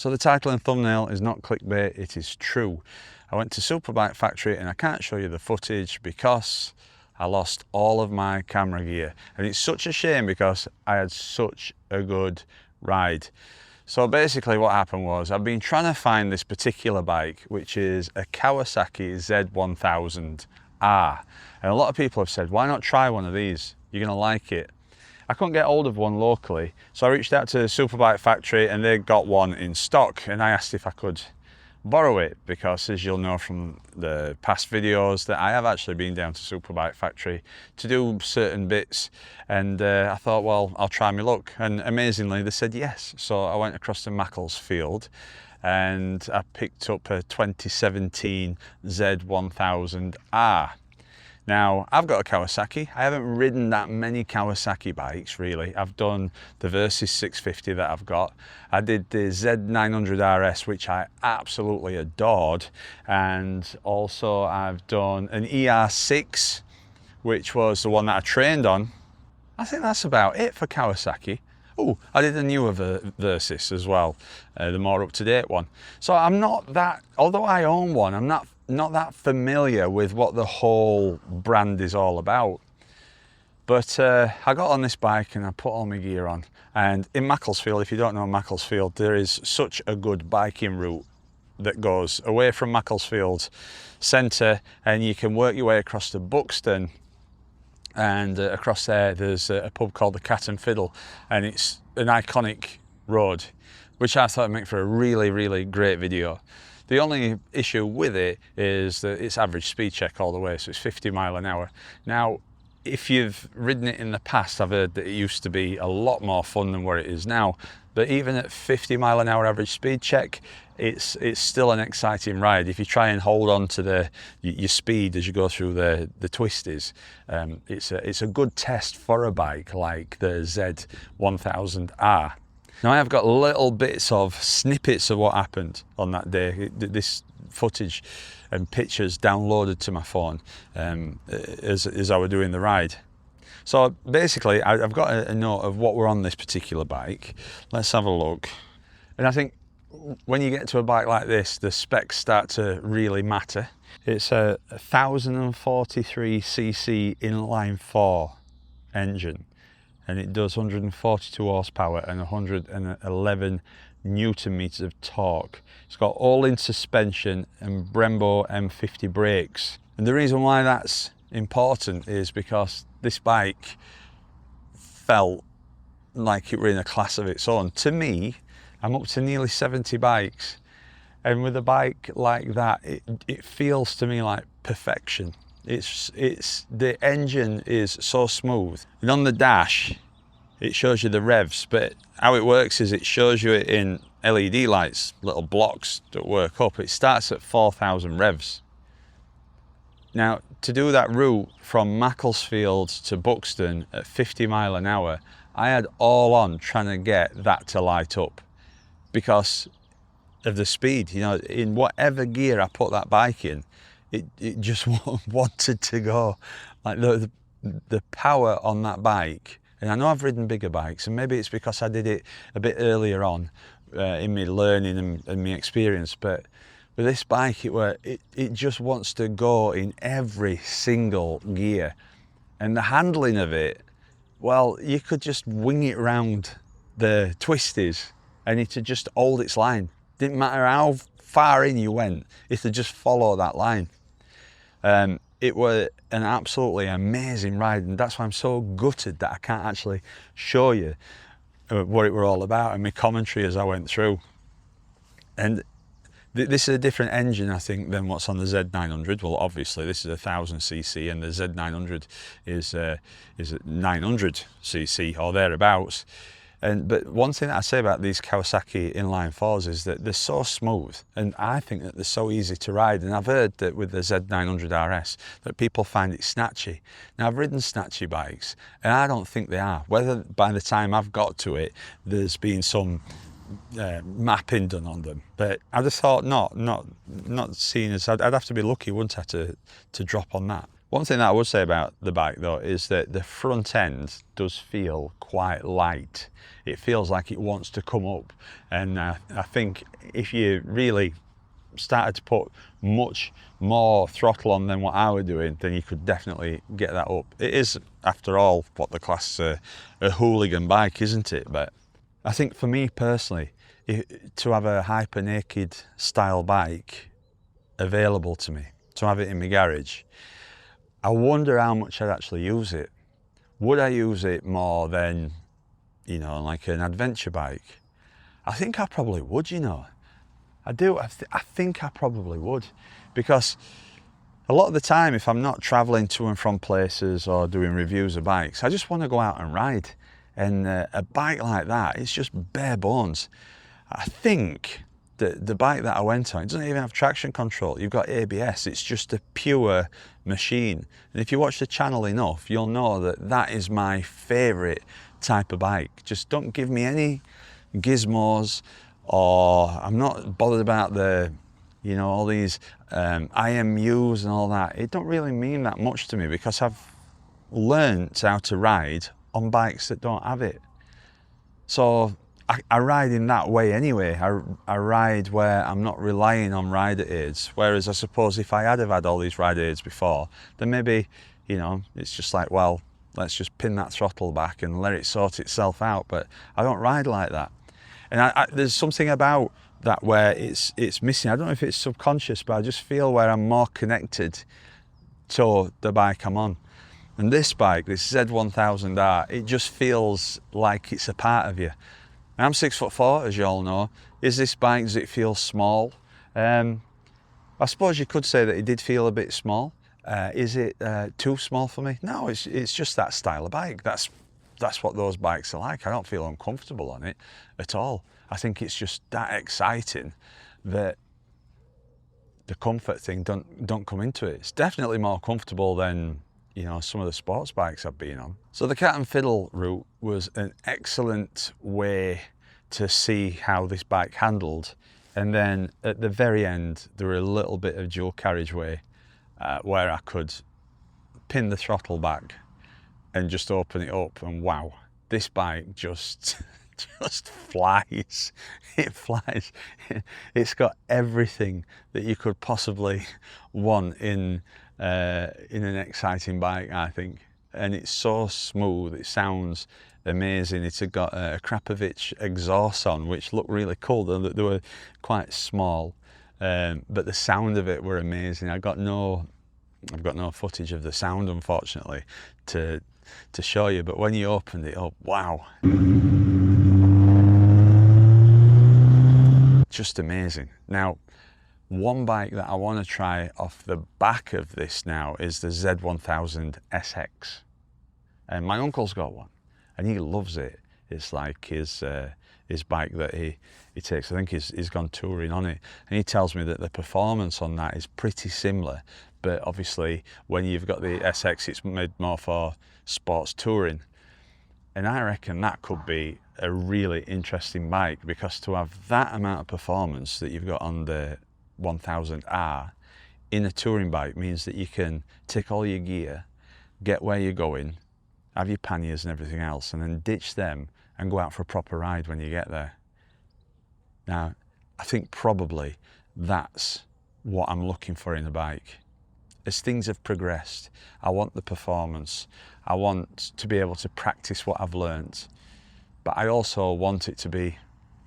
So the title and thumbnail is not clickbait, it is true. I went to Superbike Factory and I can't show you the footage because I lost all of my camera gear. And it's such a shame because I had such a good ride. So basically what happened was I've been trying to find this particular bike, which is a Kawasaki Z1000R. And a lot of people have said, why not try one of these? You're gonna like it. I couldn't get hold of one locally, so I reached out to Superbike Factory and they got one in stock, and I asked if I could borrow it because, as you'll know from the past videos, that I have actually been down to Superbike Factory to do certain bits, and I thought, well, I'll try my luck, and amazingly they said yes. So I went across to Macclesfield and I picked up a 2017 Z1000R. Now, I've got a Kawasaki. I haven't ridden that many Kawasaki bikes, really. I've done the Versys 650 that I've got. I did the Z900RS, which I absolutely adored. And also I've done an ER6, which was the one that I trained on. I think that's about it for Kawasaki. Oh, I did a newer Versys as well, the more up-to-date one. So I'm not that, although I own one, I'm not that familiar with what the whole brand is all about. But I got on this bike and I put all my gear on. And in Macclesfield, if you don't know Macclesfield, there is such a good biking route that goes away from Macclesfield centre, and you can work your way across to Buxton. And across there's a pub called the Cat and Fiddle, and it's an iconic road, which I thought would make for a really, really great video. The only issue with it is that it's average speed check all the way, so it's 50 miles an hour. Now, if you've ridden it in the past, I've heard that it used to be a lot more fun than where it is now. But even at 50 mile an hour average speed check, it's still an exciting ride. If you try and hold on to your speed as you go through the twisties, it's a good test for a bike like the Z1000R. Now, I have got little bits of snippets of what happened on that day. This footage and pictures downloaded to my phone as I was doing the ride. So basically, I've got a note of what were on this particular bike. Let's have a look. And I think when you get to a bike like this, the specs start to really matter. It's a 1043cc inline 4 engine. And it does 142 horsepower and 111 Newton meters of torque. It's got all-in suspension and Brembo M50 brakes. And the reason why that's important is because this bike felt like it were in a class of its own. To me, I'm up to nearly 70 bikes, and with a bike like that, it feels to me like perfection. The engine is so smooth, and on the dash it shows you the revs, but how it works is it shows you it in LED lights, little blocks that work up. It starts at 4,000 revs. Now, to do that route from Macclesfield to Buxton at 50 mile an hour, I had all on trying to get that to light up because of the speed. You know, in whatever gear I put that bike in, it just wanted to go. Like the power on that bike, and I know I've ridden bigger bikes, and maybe it's because I did it a bit earlier on in my learning and my experience, but with this bike, it just wants to go in every single gear. And the handling of it, well, you could just wing it round the twisties and it'd just hold its line. Didn't matter how far in you went, it'd just follow that line. It was an absolutely amazing ride, and that's why I'm so gutted that I can't actually show you what it were all about and my commentary as I went through. And this is a different engine, I think, than what's on the Z900. Well, obviously this is 1000cc, and the Z900 is 900cc or thereabouts. But one thing that I say about these Kawasaki inline 4s is that they're so smooth, and I think that they're so easy to ride. And I've heard that with the Z900RS that people find it snatchy. Now, I've ridden snatchy bikes, and I don't think they are. Whether by the time I've got to it, there's been some mapping done on them, but I just thought not seeing as I'd have to be lucky, wouldn't I, to drop on that. One thing that I would say about the bike though is that the front end does feel quite light. It feels like it wants to come up, and I think if you really started to put much more throttle on than what I were doing, then you could definitely get that up. It is, after all, what the class a hooligan bike, isn't it? But I think for me personally, to have a hyper naked style bike available to me, to have it in my garage, I wonder how much I'd actually use it. Would I use it more than, you know, like an adventure bike? I think I probably would, you know. I do. I think I probably would, because a lot of the time, if I'm not traveling to and from places or doing reviews of bikes, I just want to go out and ride. And a bike like that, it's just bare bones. I think that the bike that I went on, it doesn't even have traction control. You've got ABS. It's just a pure machine. And if you watch the channel enough, you'll know that that is my favourite type of bike. Just don't give me any gizmos, or I'm not bothered about the, you know, all these IMUs and all that. It don't really mean that much to me, because I've learnt how to ride on bikes that don't have it. So I ride in that way anyway. I ride where I'm not relying on rider aids. Whereas I suppose if I had all these rider aids before, then maybe, you know, it's just like, well, let's just pin that throttle back and let it sort itself out. But I don't ride like that. And there's something about that where it's missing. I don't know if it's subconscious, but I just feel where I'm more connected to the bike I'm on. And this bike, this Z1000R, it just feels like it's a part of you. I'm 6'4", as you all know. Is this bike, does it feel small? I suppose you could say that it did feel a bit small. Is it too small for me? No, it's just that style of bike. That's what those bikes are like. I don't feel uncomfortable on it at all. I think it's just that exciting that the comfort thing don't come into it. It's definitely more comfortable than, you know, some of the sports bikes I've been on. So the cat and fiddle route was an excellent way to see how this bike handled. And then at the very end, there were a little bit of dual carriageway where I could pin the throttle back and just open it up, and wow, this bike just flies. It flies. It's got everything that you could possibly want in an exciting bike, I think. And it's so smooth, it sounds amazing. It's got a Krapovich exhaust on, which looked really cool. They were quite small, but the sound of it were amazing. I've got no footage of the sound, unfortunately, to show you, but when you opened it up, wow. Just amazing. Now, one bike that I want to try off the back of this now is the Z1000 SX. And my uncle's got one, and he loves it. It's like his bike that he takes. I think he's gone touring on it. And he tells me that the performance on that is pretty similar. But obviously, when you've got the SX, it's made more for sports touring. And I reckon that could be a really interesting bike, because to have that amount of performance that you've got on the 1000R in a touring bike means that you can take all your gear, get where you're going, have your panniers and everything else, and then ditch them and go out for a proper ride when you get there. Now, I think probably that's what I'm looking for in a bike. As things have progressed, I want the performance. I want to be able to practice what I've learnt, but I also want it to be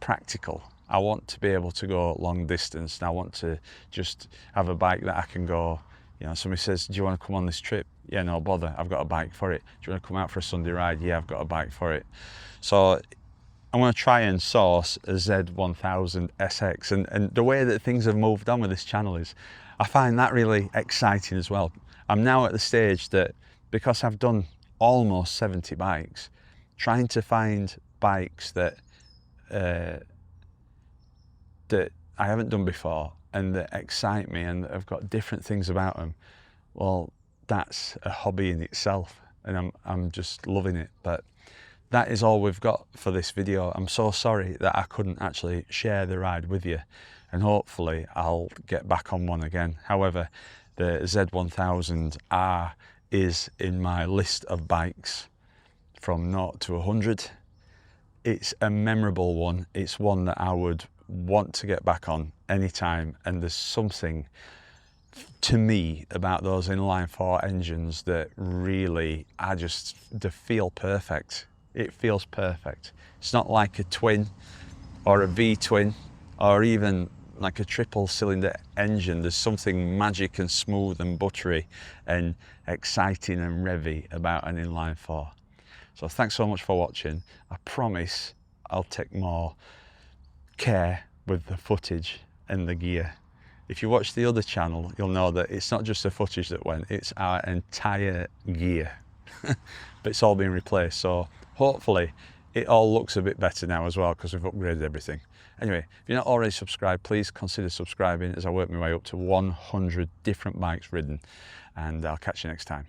practical. I want to be able to go long distance, and I want to just have a bike that I can go, you know, somebody says, do you want to come on this trip? Yeah, no bother, I've got a bike for it. Do you want to come out for a Sunday ride? Yeah, I've got a bike for it. So I'm going to try and source a Z1000 SX, and the way that things have moved on with this channel is, I find that really exciting as well. I'm now at the stage that, because I've done almost 70 bikes, trying to find bikes that I haven't done before and that excite me and that have got different things about them, well, that's a hobby in itself, and I'm just loving it. But that is all we've got for this video. I'm so sorry that I couldn't actually share the ride with you, and hopefully I'll get back on one again. However, The Z1000R is in my list of bikes from 0 to 100. It's a memorable one. It's one that I would want to get back on anytime, and there's something to me about those inline four engines that really, they feel perfect. It feels perfect. It's not like a twin or a V-twin or even like a triple cylinder engine. There's something magic and smooth and buttery and exciting and revvy about an inline four. So thanks so much for watching. I promise I'll take more care with the footage and the gear. If you watch the other channel, you'll know that it's not just the footage that went, it's our entire gear. But it's all been replaced, so hopefully it all looks a bit better now as well, because we've upgraded everything. Anyway, if you're not already subscribed, please consider subscribing as I work my way up to 100 different bikes ridden, and I'll catch you next time.